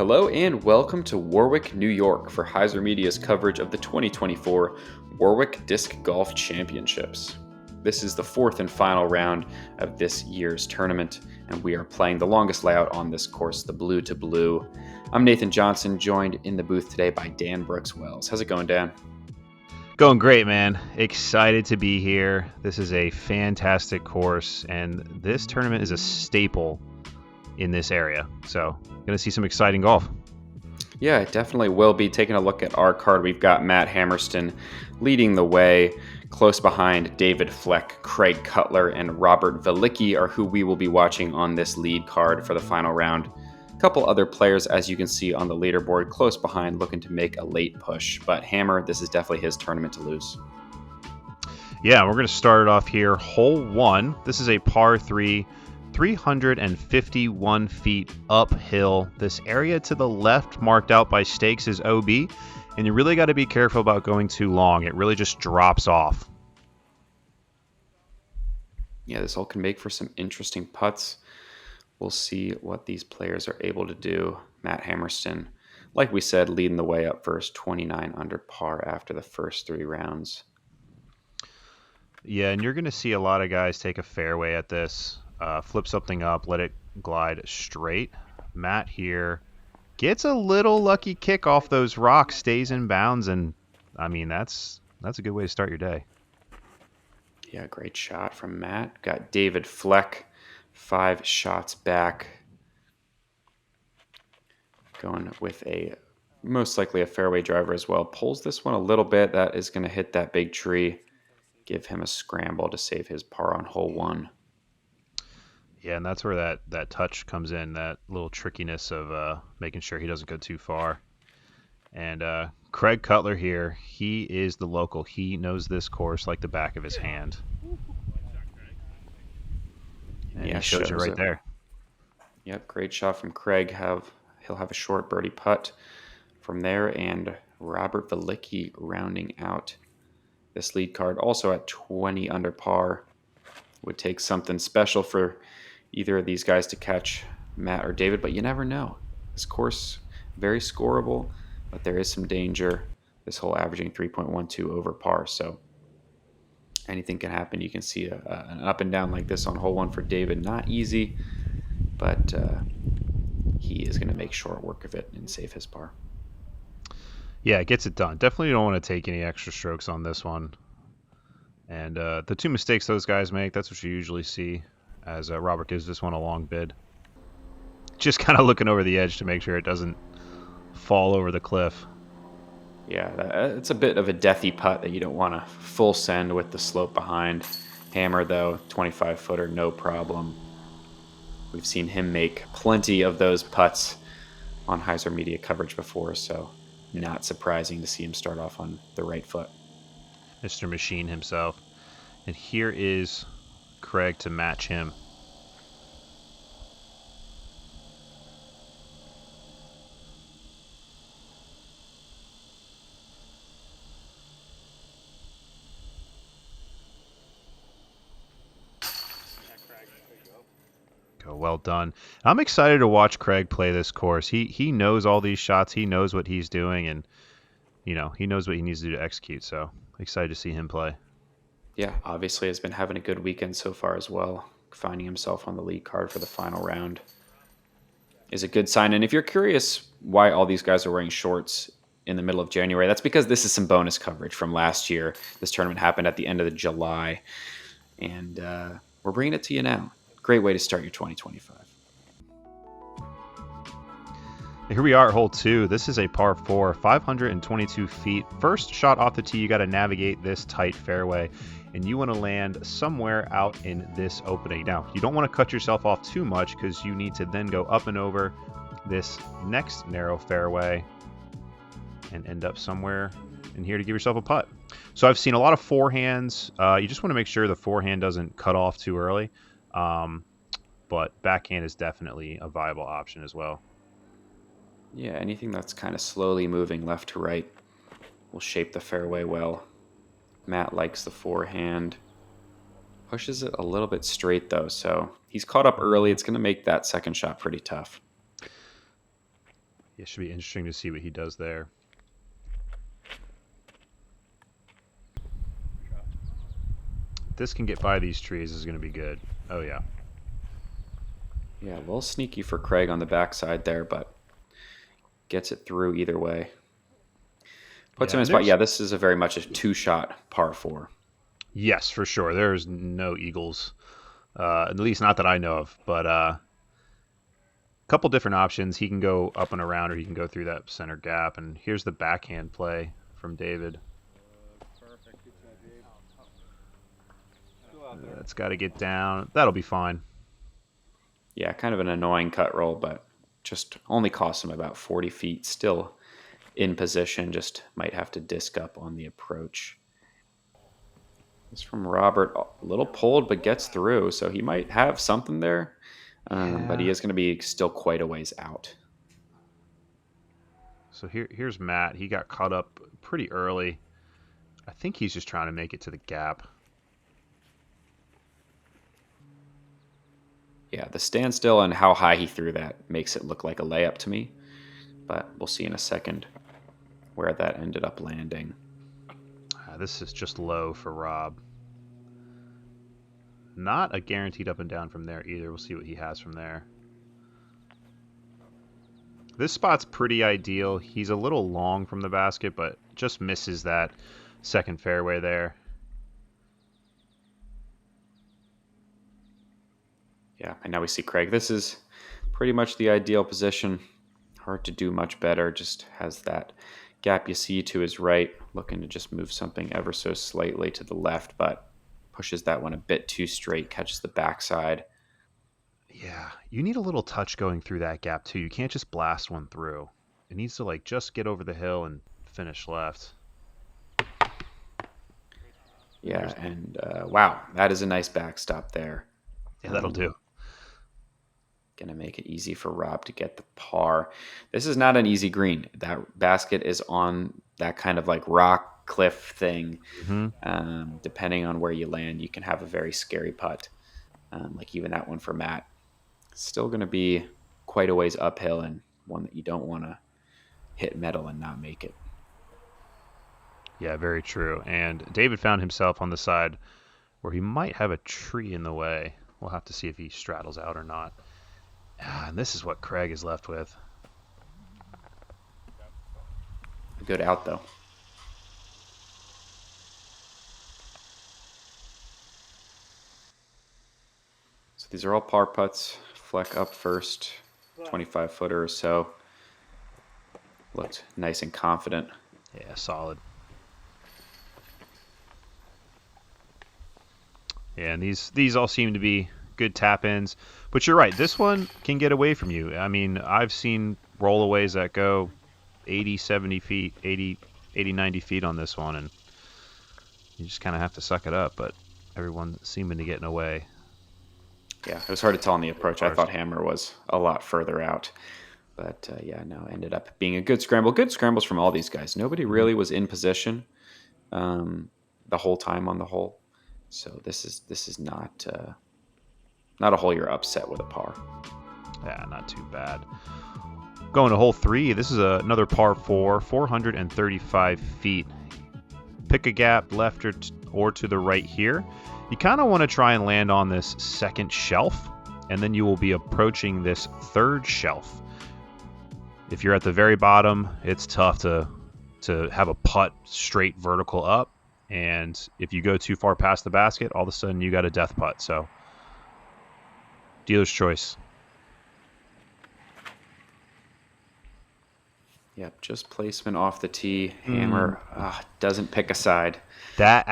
Hello and welcome to Warwick, New York for hyzermediadg's coverage of the 2024 Warwick Disc Golf Championships. This is the fourth and final round of this year's tournament, and we are playing the longest layout on this course, the blue to blue. I'm Nathan Johnson, joined in the booth today by Dan Brooks-Wells. How's it going, Dan? Going great, man. Excited to be here. This is a fantastic course, and this tournament is a staple in this area. So, going to see some exciting golf. Yeah, it definitely will be. Taking a look at our card, we've got Matt Hammersten leading the way. Close behind, David Fleck, Craig Cutler, and Robert Veliky are who we will be watching on this lead card for the final round. A couple other players, as you can see on the leaderboard, close behind, looking to make a late push. But Hammer, this is definitely his tournament to lose. Yeah, we're going to start it off here. Hole 1. This is a par 3, 351 feet uphill. This area to the left marked out by stakes is OB, and you really got to be careful about going too long. It really just drops off. Yeah, this hole can make for some interesting putts. We'll see what these players are able to do. Matt Hammersten, like we said, leading the way up first, 29 under par after the first three rounds. Yeah, and you're going to see a lot of guys take a fairway at this, flip something up, let it glide straight. Matt here gets a little lucky kick off those rocks, stays in bounds, and I mean that's a good way to start your day. Yeah, great shot from Matt. Got David Fleck, 5 shots back. Going with a most likely a fairway driver as well. Pulls this one a little bit. That is going to hit that big tree. Give him a scramble to save his par on hole 1. Yeah, and that's where that touch comes in, that little trickiness of making sure he doesn't go too far. And Craig Cutler here, he is the local. He knows this course like the back of his hand. And yeah, he shows you right there. Yep, great shot from Craig. He'll have a short birdie putt from there, and Robert Veliky rounding out this lead card, also at 20 under par. Would take something special for either of these guys to catch Matt or David, but you never know. This course, very scoreable, but there is some danger. This hole averaging 3.12 over par, so anything can happen. You can see an up and down like this on hole 1 for David. Not easy, but he is going to make short work of it and save his par. Yeah, it gets it done. Definitely don't want to take any extra strokes on this one. And the two mistakes those guys make, that's what you usually see as Robert gives this one a long bid. Just kind of looking over the edge to make sure it doesn't fall over the cliff. Yeah, it's a bit of a deathy putt that you don't want to full send with the slope behind. Hammer, though, 25-footer, no problem. We've seen him make plenty of those putts on hyzermediadg coverage before, so not surprising to see him start off on the right foot. Mr. Machine himself. And here is Craig to match him. Go, well done. I'm excited to watch Craig play this course. He knows all these shots. He knows what he's doing, and he knows what he needs to do to execute. So excited to see him play. Yeah, obviously has been having a good weekend so far as well. Finding himself on the lead card for the final round is a good sign. And if you're curious why all these guys are wearing shorts in the middle of January, that's because this is some bonus coverage from last year. This tournament happened at the end of July, and we're bringing it to you now. Great way to start your 2025. Here we are at hole 2. This is a par 4, 522 feet. First shot off the tee, you got to navigate this tight fairway, and you want to land somewhere out in this opening. Now, you don't want to cut yourself off too much because you need to then go up and over this next narrow fairway and end up somewhere in here to give yourself a putt. So I've seen a lot of forehands. You just want to make sure the forehand doesn't cut off too early, but backhand is definitely a viable option as well. Yeah, anything that's kind of slowly moving left to right will shape the fairway well. Matt likes the forehand. Pushes it a little bit straight, though, so he's caught up early. It's going to make that second shot pretty tough. It should be interesting to see what he does there. This can get by these trees. This is going to be good. Oh, yeah. Yeah, a little sneaky for Craig on the backside there, but gets it through either way. Puts him in a spot. Yeah, this is very much a 2-shot par 4. Yes, for sure. There's no eagles, at least not that I know of. But a couple different options. He can go up and around, or he can go through that center gap. And here's the backhand play from David. That's got to get down. That'll be fine. Yeah, kind of an annoying cut roll, but just only costs him about 40 feet. Still in position, just might have to disc up on the approach. This from Robert, a little pulled, but gets through, so he might have something there, but he is going to be still quite a ways out. So here's Matt. He got caught up pretty early. I think he's just trying to make it to the gap. Yeah, the standstill and how high he threw that makes it look like a layup to me, but we'll see in a second where that ended up landing. This is just low for Rob. Not a guaranteed up and down from there either. We'll see what he has from there. This spot's pretty ideal. He's a little long from the basket, but just misses that second fairway there. Yeah, and now we see Craig. This is pretty much the ideal position. Hard to do much better. Just has that gap you see to his right, looking to just move something ever so slightly to the left, but pushes that one a bit too straight, catches the backside. Yeah, you need a little touch going through that gap too. You can't just blast one through. It needs to like just get over the hill and finish left. Yeah, and wow, that is a nice backstop there. Yeah, that'll do. Going to make it easy for Rob to get the par. This is not an easy green. That basket is on that kind of like rock cliff thing. Mm-hmm. Depending on where you land, you can have a very scary putt. Like even that one for Matt. Still going to be quite a ways uphill and one that you don't want to hit metal and not make it. Yeah, very true. And David found himself on the side where he might have a tree in the way. We'll have to see if he straddles out or not. And this is what Craig is left with. A good out, though. So these are all par putts. Fleck up first, 25-footer or so. Looked nice and confident. Yeah, solid. Yeah, and these all seem to be good tap-ins. But you're right, this one can get away from you. I mean, I've seen rollaways that go 80, 70 feet, 80, 90 feet on this one, and you just kind of have to suck it up. But everyone's seeming to get away. Yeah, it was hard to tell on the approach. I thought Hammer was a lot further out. But, yeah, no, ended up being a good scramble. Good scrambles from all these guys. Nobody really was in position the whole time on the hole. So this is not a hole you're upset with a par. Yeah, not too bad. Going to hole 3, this is another par 4, 435 feet. Pick a gap left or to the right here. You kind of want to try and land on this second shelf, and then you will be approaching this third shelf. If you're at the very bottom, it's tough to have a putt straight vertical up, and if you go too far past the basket, all of a sudden you got a death putt. So dealer's choice. Yep, just placement off the tee. Hammer doesn't pick a side. That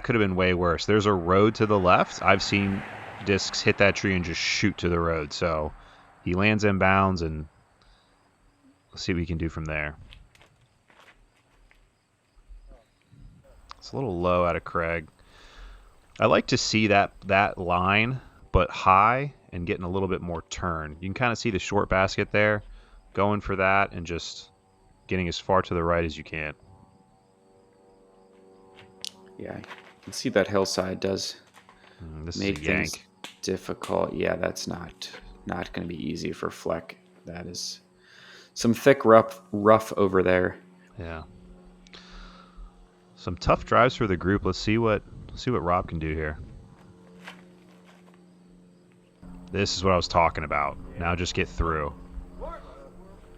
could have been way worse. There's a road to the left. I've seen discs hit that tree and just shoot to the road. So he lands in bounds, and let's see what we can do from there. It's a little low out of Craig. I like to see that line, but high and getting a little bit more turn. You can kind of see the short basket there, going for that and just getting as far to the right as you can. Yeah, you can see that hillside does make things difficult. Yeah, that's not going to be easy for Fleck. That is Some thick rough over there. Yeah. Some tough drives for the group. Let's see what Rob can do here. This is what I was talking about. Now just get through.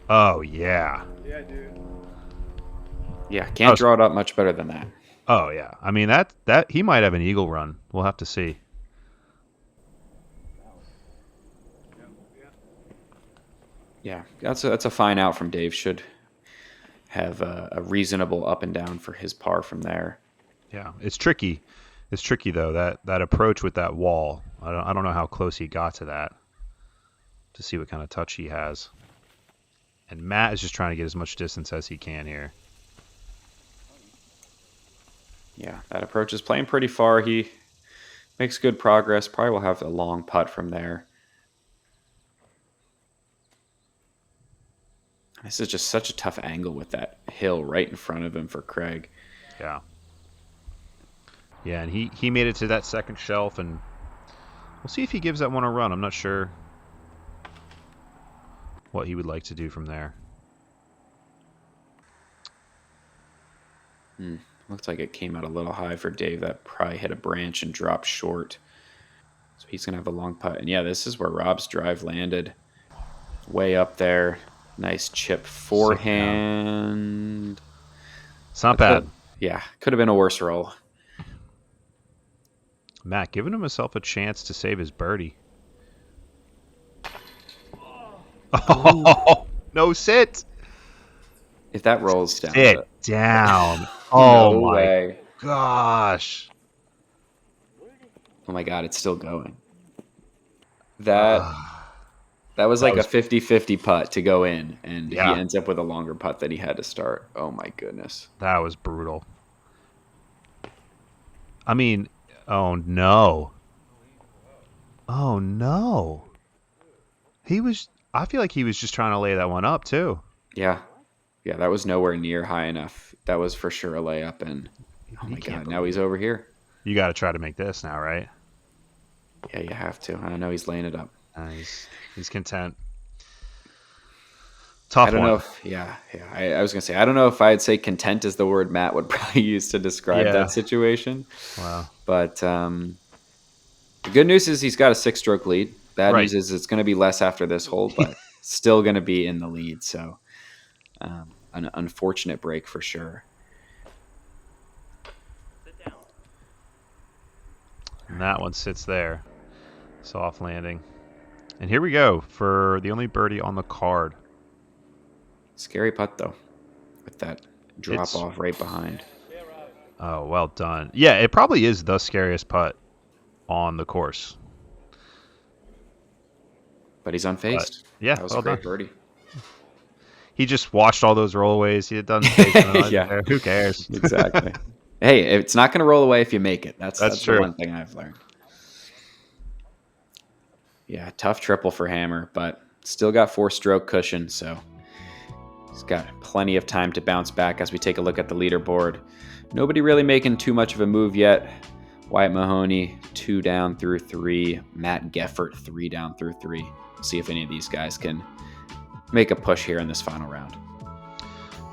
Oh, yeah. Yeah, dude. Yeah, can't draw it up much better than that. Oh, yeah. I mean, that he might have an eagle run. We'll have to see. Yeah, that's a fine out from Dave. Should have a reasonable up and down for his par from there. Yeah, it's tricky. It's tricky though, that approach with that wall. I don't know how close he got to that to see what kind of touch he has. And Matt is just trying to get as much distance as he can here. Yeah, that approach is playing pretty far. He makes good progress. Probably will have a long putt from there. This is just such a tough angle with that hill right in front of him for Craig. Yeah. Yeah, and he made it to that second shelf, and we'll see if he gives that one a run. I'm not sure what he would like to do from there. Looks like it came out a little high for Dave. That probably hit a branch and dropped short. So he's going to have a long putt. And yeah, this is where Rob's drive landed. Way up there. Nice chip forehand. It's not bad. Could have been a worse roll. Matt giving himself a chance to save his birdie. Oh, no sit. If that rolls down. Sit down. Oh, no my way. gosh. Oh, my God. It's still going. That was like a 50-50 putt to go in, and he ends up with a longer putt than he had to start. Oh, my goodness. That was brutal. I mean, oh, no. Oh, no. I feel like he was just trying to lay that one up, too. Yeah. Yeah, that was nowhere near high enough. That was for sure a layup, and oh my God, now he's over here. You got to try to make this now, right? Yeah, you have to. I know he's laying it up. He's content. Tough one. I don't know if, I was going to say, I don't know if I'd say content is the word Matt would probably use to describe that situation. Wow. But the good news is he's got a 6-stroke lead. Bad news is it's going to be less after this hole, but still going to be in the lead. So an unfortunate break for sure. And that one sits there. Soft landing. And here we go for the only birdie on the card. Scary putt, though, with that drop off right behind. Oh, well done. Yeah, it probably is the scariest putt on the course. But he's unfazed. Yeah, that was a great birdie. He just watched all those rollaways. He had done there. Who cares? Exactly. Hey, it's not going to roll away if you make it. That's true. The one thing I've learned. Yeah, tough triple for Hammer, but still got 4-stroke cushion, so he's got plenty of time to bounce back as we take a look at the leaderboard. Nobody really making too much of a move yet. Wyatt Mahoney, 2 down through 3. Matt Geffert, 3 down through 3. We'll see if any of these guys can make a push here in this final round.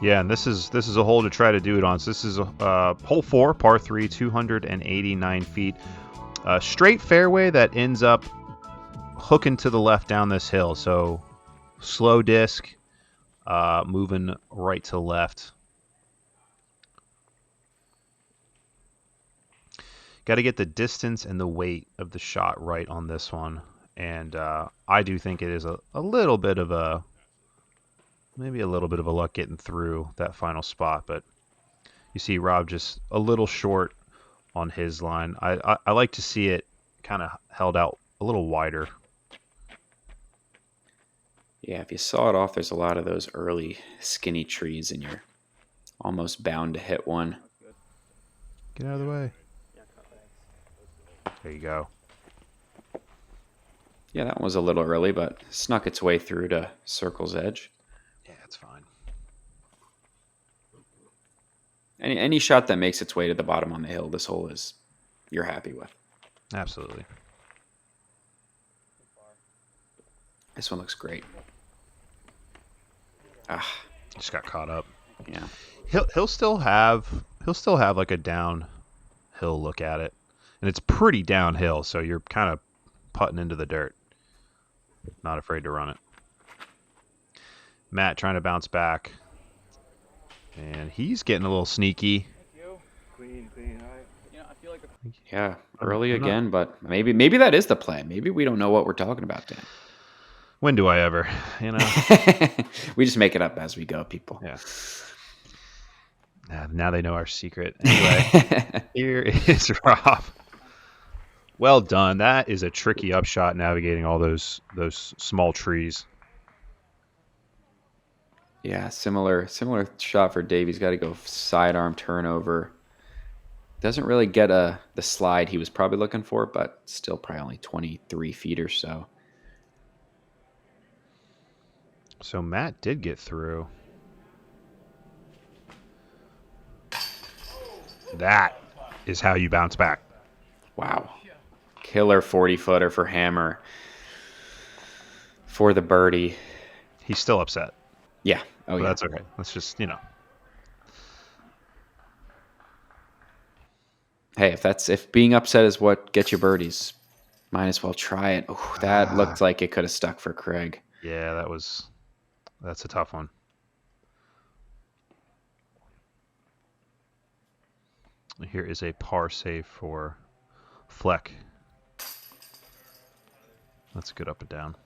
Yeah, and this is a hole to try to do it on. So this is hole 4, par 3, 289 feet. Straight fairway that ends up hooking to the left down this hill. So slow disc, moving right to left. Got to get the distance and the weight of the shot right on this one. And I do think it is a little bit of a luck getting through that final spot. But you see Rob just a little short on his line. I like to see it kind of held out a little wider. Yeah, if you saw it off, there's a lot of those early skinny trees, and you're almost bound to hit one. Get out of the way. There you go. Yeah, that one was a little early, but snuck its way through to circle's edge. Yeah, it's fine. Any shot that makes its way to the bottom on the hill, this hole is you're happy with. Absolutely. This one looks great. Ah, Just got caught up. yeah. He'll still have like a downhill look at it, and it's pretty downhill, so you're kind of putting into the dirt. Not afraid to run it. Matt trying to bounce back, and he's getting a little sneaky. Clean. I feel like Yeah, early I'm not- again, but maybe that is the play. Maybe we don't know what we're talking about, Dan. When do I ever? You know. We just make it up as we go, people. Yeah. Now they know our secret. Anyway, here is Rob. Well done. That is a tricky upshot navigating all those small trees. Yeah, similar shot for Dave. He's got to go sidearm turnover. Doesn't really get the slide he was probably looking for, but still probably only 23 feet or so. So Matt did get through. That is how you bounce back. Wow. Killer 40-footer for Hammer for the birdie. He's still upset. Yeah. Oh, But yeah. that's okay. Let's just, Hey, if being upset is what gets you birdies, might as well try it. Oh, that looked like it could have stuck for Craig. Yeah, that's a tough one. Here is a par save for Fleck. That's a good up and down.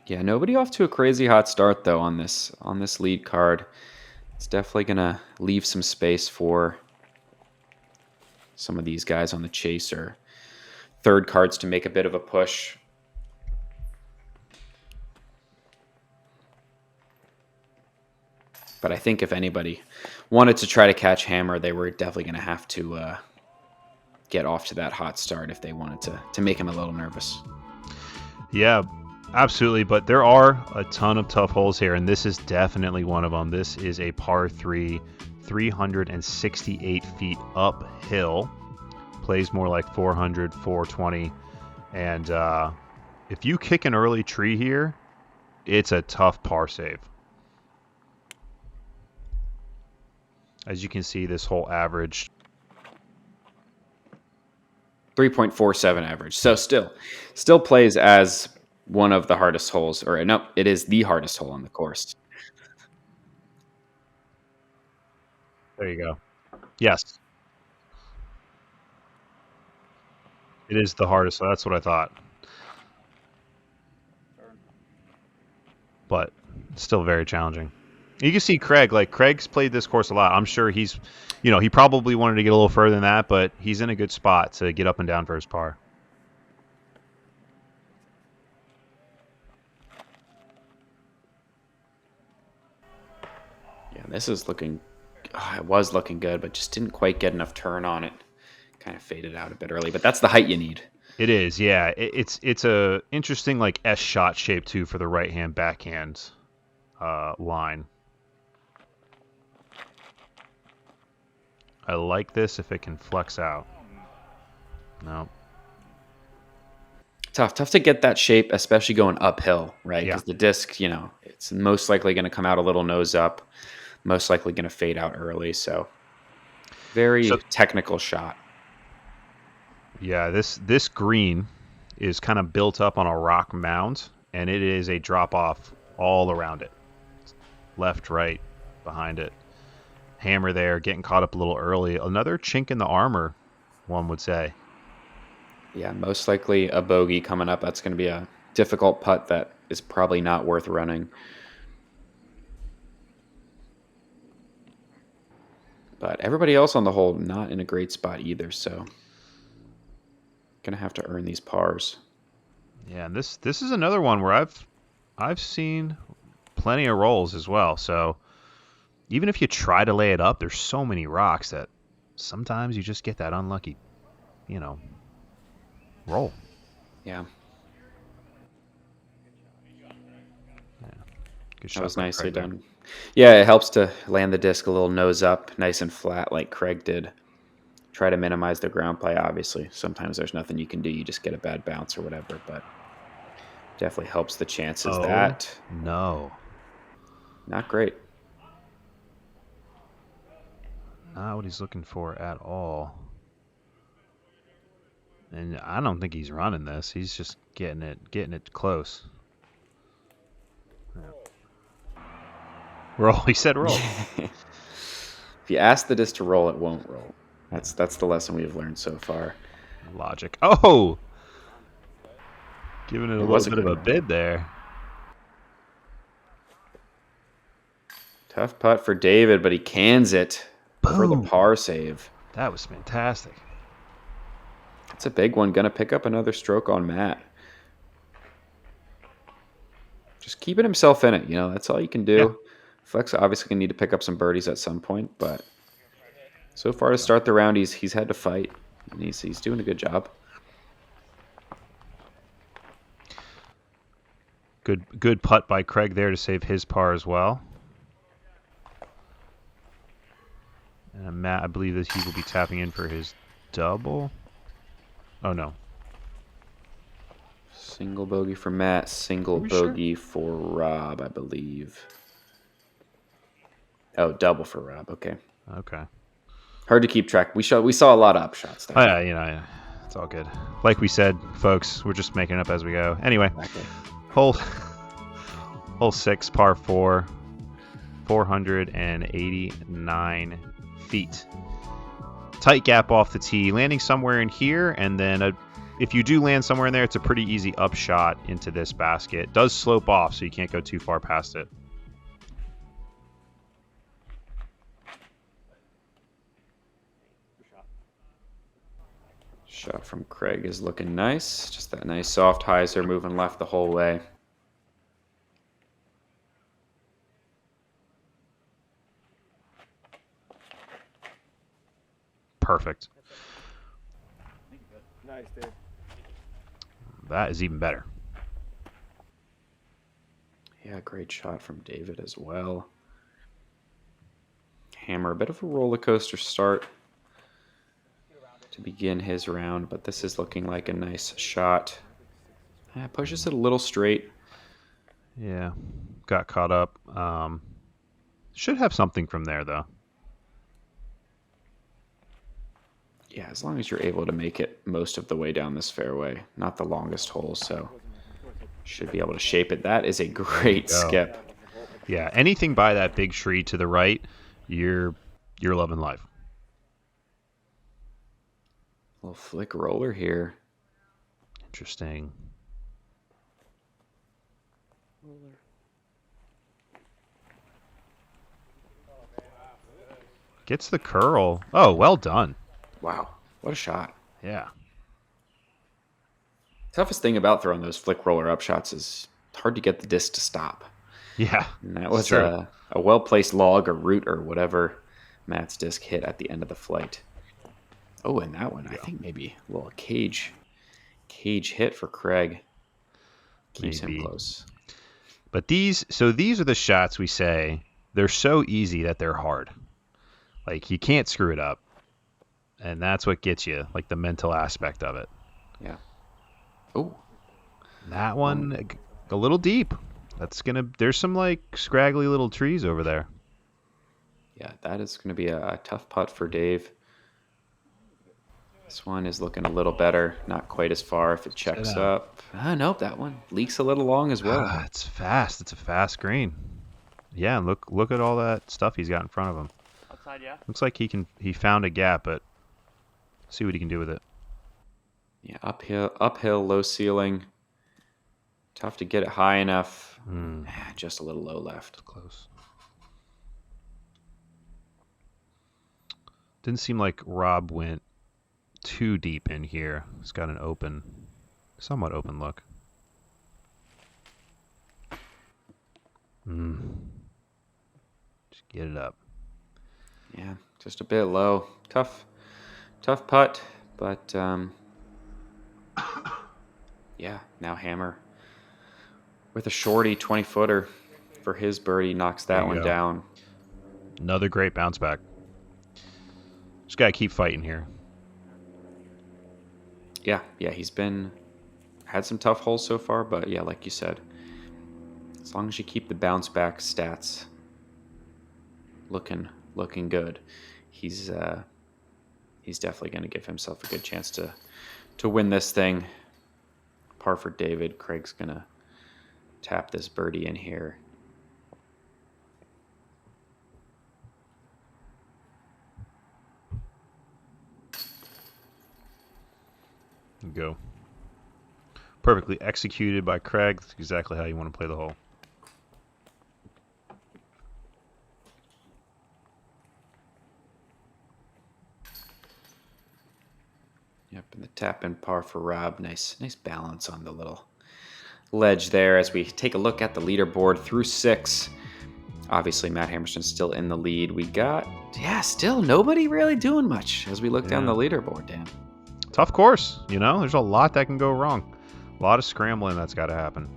Yeah, nobody off to a crazy hot start though on this lead card. It's definitely gonna leave some space for some of these guys on the chaser. Third cards to make a bit of a push. But I think if anybody wanted to try to catch Hammer, they were definitely going to have to get off to that hot start if they wanted to make him a little nervous. Yeah, absolutely. But there are a ton of tough holes here, and this is definitely one of them. This is a par 3, 368 feet uphill. Plays more like 400, 420. And if you kick an early tree here, it's a tough par save. As you can see, this hole averaged 3.47 average. So still plays as one of the hardest holes, or no, it is the hardest hole on the course. There you go. Yes. It is the hardest, so that's what I thought. But still very challenging. You can see Craig, Craig's played this course a lot. I'm sure he's, he probably wanted to get a little further than that, but he's in a good spot to get up and down for his par. Yeah, this is looking, it was looking good, but just didn't quite get enough turn on it. Kind of faded out a bit early, but that's the height you need. It is, yeah. It's a interesting S shot shape too for the right hand backhand line. I like this if it can flex out. No. Tough to get that shape, especially going uphill, right? Because Yeah. the disc, it's most likely going to come out a little nose up, most likely going to fade out early. So very technical shot. Yeah, this green is kind of built up on a rock mound, and it is a drop off all around it. Left, right, behind it. Hammer there, getting caught up a little early. Another chink in the armor, one would say. Yeah, most likely a bogey coming up. That's going to be a difficult putt that is probably not worth running. But everybody else on the hole not in a great spot either, so going to have to earn these pars. Yeah, and this is another one where I've seen plenty of rolls as well. So even if you try to lay it up, there's so many rocks that sometimes you just get that unlucky, roll. Yeah. Good shot That was by nicely Craig there. done. Yeah, it helps to land the disc a little nose up, nice and flat like Craig did. Try to minimize the ground play, obviously. Sometimes there's nothing you can do. You just get a bad bounce or whatever. But Definitely helps the chances. Oh, That no. not great. Not what he's looking for at all. And I don't think he's running this. He's just getting it close. Yeah. Roll. He said roll. If you ask the disc to roll, it won't roll. That's the lesson we've learned so far. Logic. Oh! Giving it a was little bit of a bid there. Tough putt for David, but he cans it for the Boom. par save. That was fantastic. That's a big one. Gonna pick up another stroke on Matt. Just keeping himself in it, that's all you can do. Yeah. Fleck's obviously gonna need to pick up some birdies at some point, but so far to start the round, he's had to fight, and he's doing a good job. Good putt by Craig there to save his par as well. And Matt, I believe that he will be tapping in for his double. Oh, no. Single bogey for Matt, single bogey for Rob, I believe. Oh, double for Rob. Okay. Okay. Hard to keep track. We saw a lot of upshots there. Oh, yeah, it's all good. Like we said, folks, we're just making it up as we go. Anyway, hole 6, par 4, 489 feet. Tight gap off the tee, landing somewhere in here, and then if you do land somewhere in there, it's a pretty easy upshot into this basket. It does slope off, so you can't go too far past it. Shot from Craig is looking nice. Just that nice soft hyzer moving left the whole way. Perfect. Nice, dude. That is even better. Yeah, great shot from David as well. Hammer, a bit of a roller coaster start to begin his round, but this is looking like a nice shot. Pushes it a little straight. Yeah, got caught up. Should have something from there, though. Yeah, as long as you're able to make it most of the way down this fairway. Not the longest hole, so should be able to shape it. That is a great skip. Yeah, anything by that big tree to the right, you're loving life. Little flick roller here. Interesting. Gets the curl. Oh, well done. Wow, what a shot. Yeah. Toughest thing about throwing those flick roller up shots is it's hard to get the disc to stop. Yeah. And that was a well-placed log or root or whatever Matt's disc hit at the end of the flight. Oh, and that one, I think maybe a little cage hit for Craig. Keeps him close. But these are the shots we say they're so easy that they're hard. Like, you can't screw it up. And that's what gets you, like the mental aspect of it. Yeah. Oh. That one, a little deep. There's some like scraggly little trees over there. Yeah, that is going to be a tough putt for Dave. This one is looking a little better. Not quite as far if it checks up. Nope, that one leaks a little long as well. It's fast. It's a fast green. Yeah, and look at all that stuff he's got in front of him. Outside, yeah. Looks like he found a gap, but see what he can do with it. Yeah, uphill, low ceiling. Tough to get it high enough. Just a little low left. Close. Didn't seem like Rob went too deep in here. He's got an somewhat open look. Just get it up. Yeah, just a bit low. Tough putt, but yeah, now Hammer with a shorty 20-footer for his birdie knocks that one down. Another great bounce back. Just got to keep fighting here. Yeah, he's been had some tough holes so far, but yeah, like you said, as long as you keep the bounce back stats looking good, he's definitely going to give himself a good chance to win this thing. Par for David. Craig's going to tap this birdie in here. Go. Perfectly executed by Craig. That's exactly how you want to play the hole. Yep, and the tap in par for Rob. Nice balance on the little ledge there as we take a look at the leaderboard through 6. Obviously, Matt Hammersten's still in the lead. We got, still nobody really doing much as we look down the leaderboard, Dan. Tough course, there's a lot that can go wrong. A lot of scrambling that's got to happen.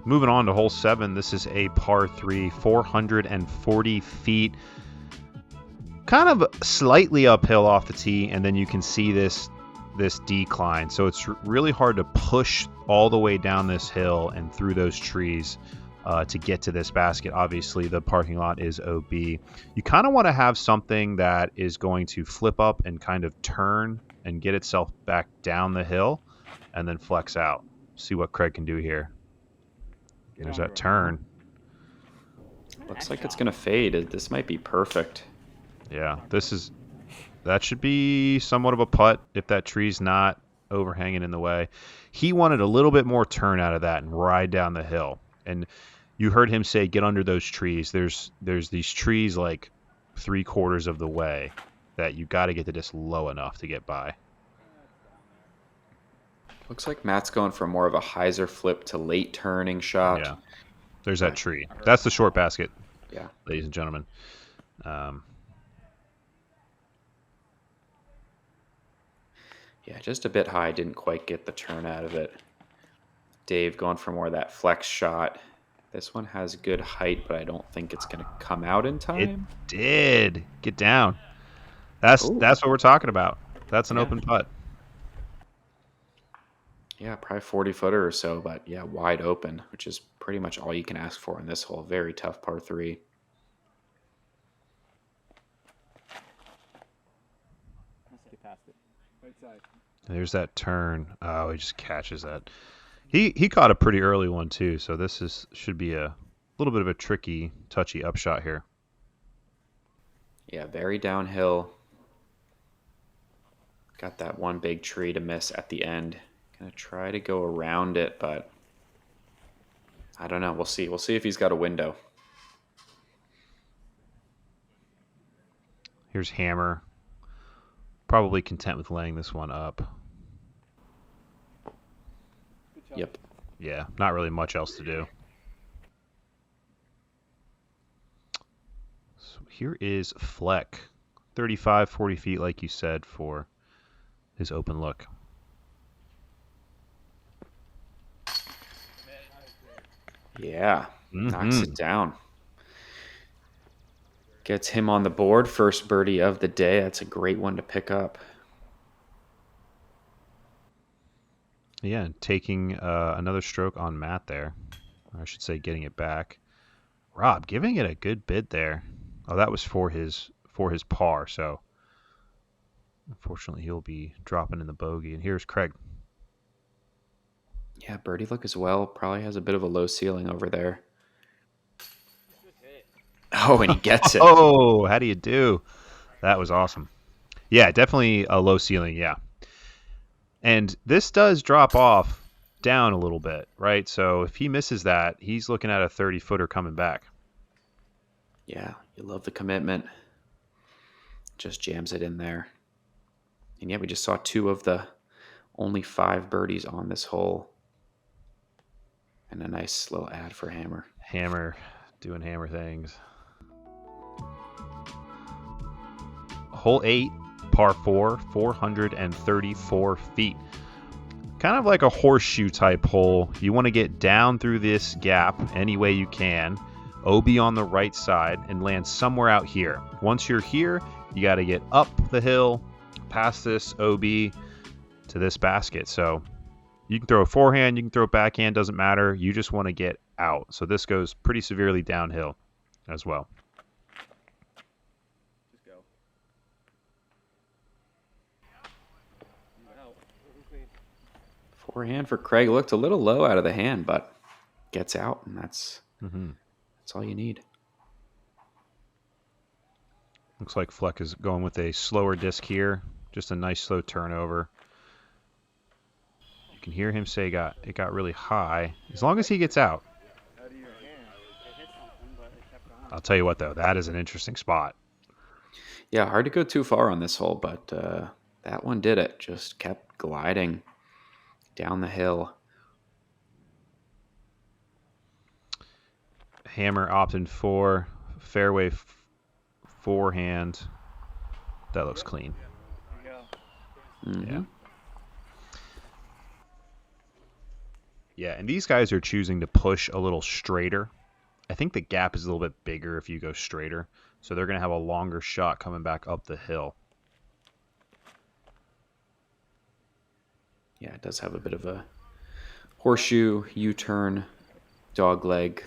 Moving on to hole 7. This is a par 3, 440 feet. Kind of slightly uphill off the tee, and then you can see this decline. So it's really hard to push all the way down this hill and through those trees to get to this basket. Obviously, the parking lot is OB. You kind of want to have something that is going to flip up and kind of turn and get itself back down the hill and then flex out. See what Craig can do here. There's that turn. Looks like it's going to fade. This might be perfect. Yeah, that should be somewhat of a putt if that tree's not overhanging in the way. He wanted a little bit more turn out of that and ride down the hill. And you heard him say, get under those trees. There's these trees like 3/4 of the way that you got to get to this low enough to get by. Looks like Matt's going for more of a hyzer flip to late turning shot. Yeah, there's that tree. That's the short basket. Yeah, ladies and gentlemen. Yeah, just a bit high. Didn't quite get the turn out of it. Dave going for more of that flex shot. This one has good height, but I don't think it's going to come out in time. It did. Get down. That's what we're talking about. That's an open putt. Yeah, probably 40-footer or so, but yeah, wide open, which is pretty much all you can ask for in this hole. Very tough par 3. Let's get past it. Right side. There's that turn. Oh, he just catches that. He caught a pretty early one too, so this should be a little bit of a tricky, touchy upshot here. Yeah, very downhill. Got that one big tree to miss at the end. Gonna try to go around it, but I don't know. We'll see. We'll see if he's got a window. Here's Hammer. Probably content with laying this one up. Yep. Yeah, not really much else to do. So here is Fleck. 35, 40 feet, like you said, for his open look. Yeah, knocks it down. Gets him on the board. First birdie of the day. That's a great one to pick up. Yeah, taking another stroke on Matt there. Or I should say getting it back. Rob giving it a good bid there. Oh, that was for his par, so unfortunately he'll be dropping in the bogey. And here's Craig. Yeah, birdie look as well. Probably has a bit of a low ceiling over there. Oh, and he gets it. Oh, how do you do? That was awesome. Yeah, definitely a low ceiling, yeah. And this does drop off down a little bit, right? So if he misses that, he's looking at a 30-footer coming back. Yeah, you love the commitment. Just jams it in there. And yeah, we just saw 2 of the only 5 birdies on this hole. And a nice little ad for Hammer. Hammer doing Hammer things. Hole 8, par 4, 434 feet. Kind of like a horseshoe type hole. You want to get down through this gap any way you can. OB on the right side and land somewhere out here. Once you're here, you got to get up the hill, pass this OB to this basket. So you can throw a forehand, you can throw a backhand, doesn't matter. You just want to get out. So this goes pretty severely downhill as well. Just go. Forehand for Craig looked a little low out of the hand, but gets out, and that's all you need. Looks like Fleck is going with a slower disc here. Just a nice slow turnover. You can hear him say it got really high. As long as he gets out. I'll tell you what, though. That is an interesting spot. Yeah, hard to go too far on this hole, but that one did it. Just kept gliding down the hill. Hammer opting for fairway forehand. That looks clean. Mm-hmm. Yeah. Yeah, and these guys are choosing to push a little straighter. I think the gap is a little bit bigger if you go straighter. So they're going to have a longer shot coming back up the hill. Yeah, it does have a bit of a horseshoe, U-turn, dog leg,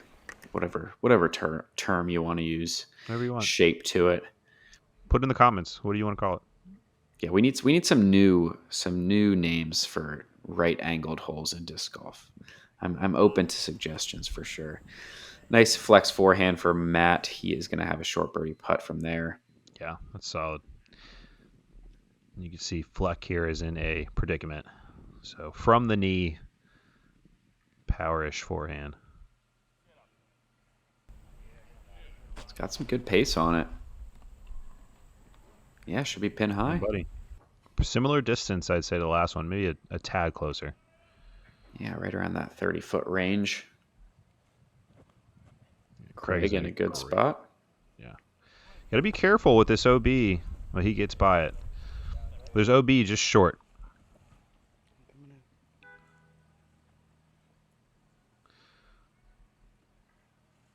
whatever term you want to use. Whatever you want. Shape to it. Put it in the comments. What do you want to call it? Yeah, we need some new names for right-angled holes in disc golf. I'm open to suggestions for sure. Nice flex forehand for Matt. He is going to have a short birdie putt from there. Yeah, that's solid. You can see Fleck here is in a predicament. So from the knee, powerish forehand. It's got some good pace on it. Yeah, should be pin high. Buddy. Similar distance, I'd say, to the last one. Maybe a tad closer. Yeah, right around that 30-foot range. Craig in a good spot. Yeah. Got to be careful with this OB when he gets by it. There's OB just short.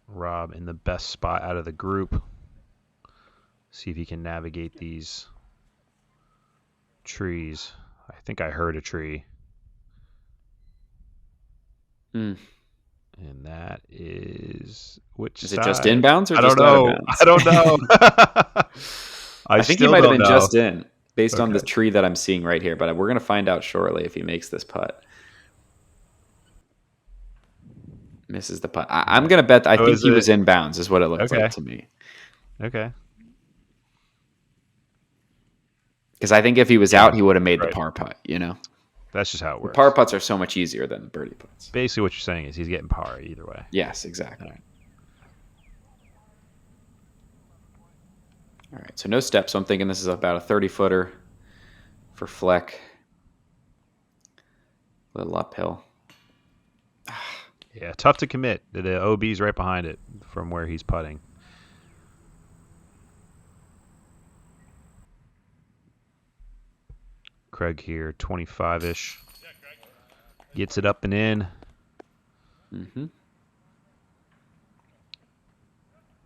Rob in the best spot out of the group. See if he can navigate these trees. I think I heard a tree. Mm. And that is which Is side? it just inbounds or I just don't know. out of bounds? I don't know. I think he might have been know. just in based on Okay. the tree that I'm seeing right here, but we're going to find out shortly if he makes this putt. Misses the putt. I'm going to bet. I think he was in bounds is what it looked like to me. Okay. Because I think if he was out, he would have made the par putt, you know? That's just how it works. Par putts are so much easier than the birdie putts. Basically what you're saying is he's getting par either way. Yes, exactly. All right, so no steps. So I'm thinking this is about a 30-footer for Fleck. A little uphill. Yeah, tough to commit. The OB's right behind it from where he's putting. Craig here, 25-ish. Gets it up and in. Mm-hmm.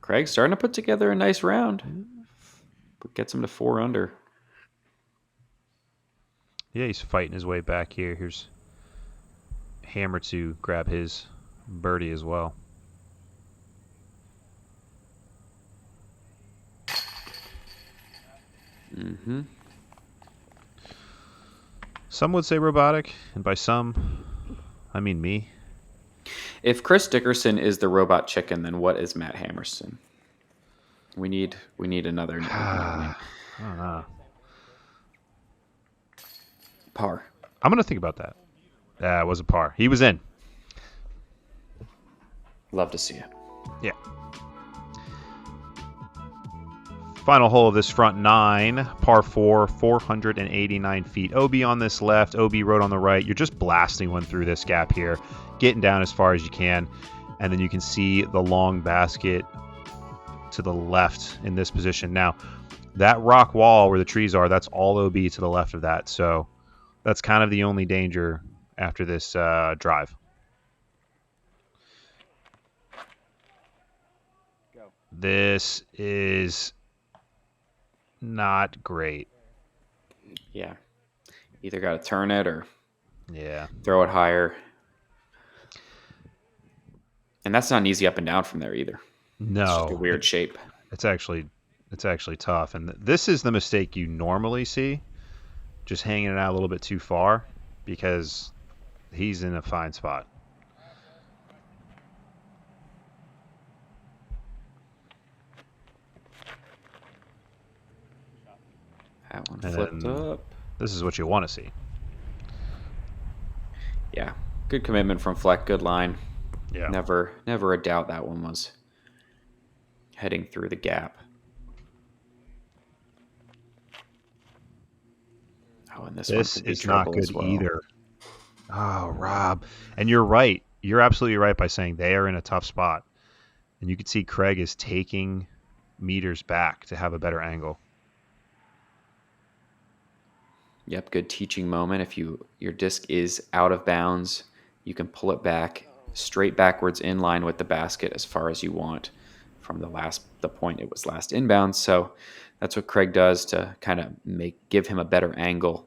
Craig's starting to put together a nice round. Gets him to 4 under. Yeah, he's fighting his way back here. Here's Hammer to grab his birdie as well. Mm-hmm. Some would say robotic, and by some, I mean me. If Chris Dickerson is the robot chicken, then what is Matt Hammersten? We need another name. I don't know. Par. I'm going to think about that. It was a par. He was in. Love to see it. Yeah. Final hole of this front 9, par 4, 489 feet. OB on this left, OB road on the right. You're just blasting one through this gap here, getting down as far as you can. And then you can see the long basket to the left in this position. Now, that rock wall where the trees are, that's all OB to the left of that. So that's kind of the only danger after this drive. Go. This is not great. Yeah. Either got to turn it or Yeah. throw it higher. And that's not an easy up and down from there either. It's just a No. weird shape. It's actually tough, and this is the mistake you normally see, just hanging it out a little bit too far, because he's in a fine spot. That one And flipped then up. this is what you want to see. Yeah. Good commitment from Fleck. Good line. Yeah. Never a doubt that one was heading through the gap. Oh, and this one This could be is not trouble good as well. either. Oh, Rob. And you're right. You're absolutely right by saying they are in a tough spot. And you can see Craig is taking meters back to have a better angle. Yep, good teaching moment. If your disc is out of bounds, you can pull it back straight backwards in line with the basket as far as you want from the point it was last inbound. So that's what Craig does to kind of give him a better angle,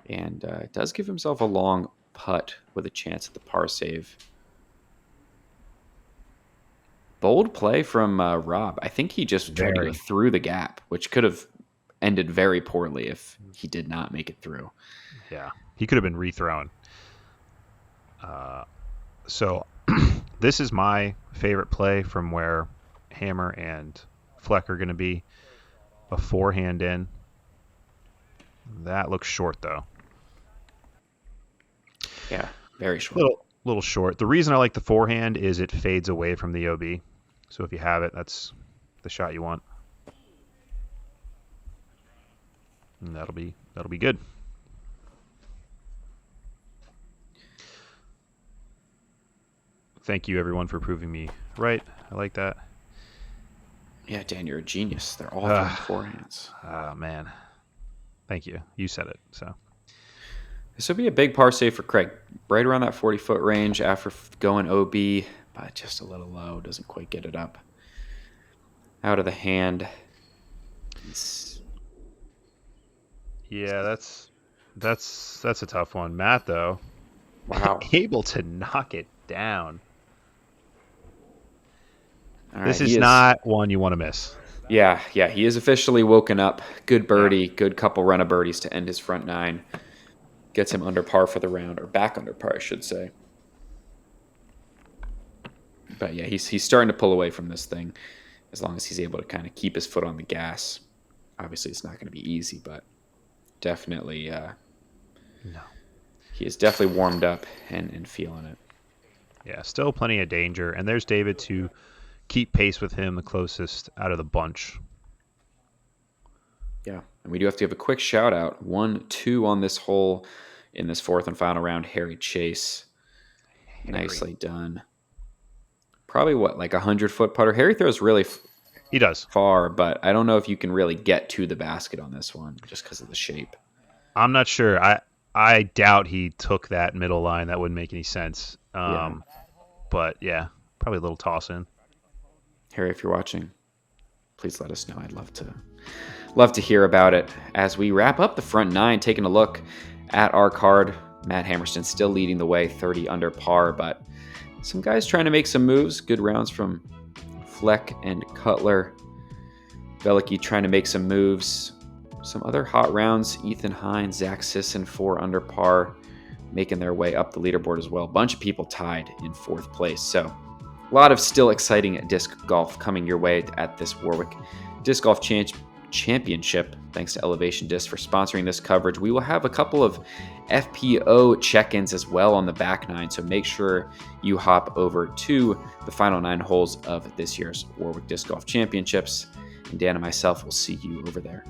and does give himself a long putt with a chance at the par save. Bold play from Rob. I think he just tried to go through the gap, which could have ended very poorly if he did not make it through. Yeah, he could have been rethrown. So this is my favorite play from where Hammer and Fleck are going to be. A forehand in. That looks short, though. Yeah, very short. Little short. The reason I like the forehand is it fades away from the OB. So if you have it, that's the shot you want. And that'll be good. Thank you, everyone, for proving me right. I like that. Yeah, Dan, you're a genius. They're all throwing forehands. Oh, man. Thank you. You said it. So this would be a big par save for Craig. Right around that 40-foot range after going OB, but just a little low. Doesn't quite get it up. Out of the hand. Yeah, that's a tough one. Matt, though, wow, able to knock it down. All this right, is not one you want to miss. Yeah, he is officially woken up. Good birdie, good couple run of birdies to end his front nine. Gets him under par for the round, or back under par, I should say. But yeah, he's starting to pull away from this thing as long as he's able to kind of keep his foot on the gas. Obviously, it's not going to be easy, but definitely, no. He is definitely warmed up and feeling it. Yeah, still plenty of danger. And there's David to keep pace with him, the closest out of the bunch. Yeah, and we do have to give a quick shout out. 1-2 on this hole in this fourth and final round. Harry Chase. Nicely done. Probably like 100-foot putter. Harry throws really he does far, but I don't know if you can really get to the basket on this one just because of the shape. I'm not sure. I doubt he took that middle line. That wouldn't make any sense. But yeah, probably a little toss in. Harry, if you're watching, please let us know. I'd love to hear about it. As we wrap up the front nine, taking a look at our card, Matt Hammersten still leading the way, 30 under par, but some guys trying to make some moves. Good rounds from Fleck and Cutler. Veliky trying to make some moves. Some other hot rounds, Ethan Hines, Zach Sisson, 4 under par, making their way up the leaderboard as well. A bunch of people tied in 4th place. So a lot of still exciting disc golf coming your way at this Warwick Disc Golf Championship. Thanks to Elevation Disc for sponsoring this coverage. We will have a couple of FPO check-ins as well on the back nine, so make sure you hop over to the final 9 holes of this year's Warwick Disc Golf Championships. And Dan and myself will see you over there.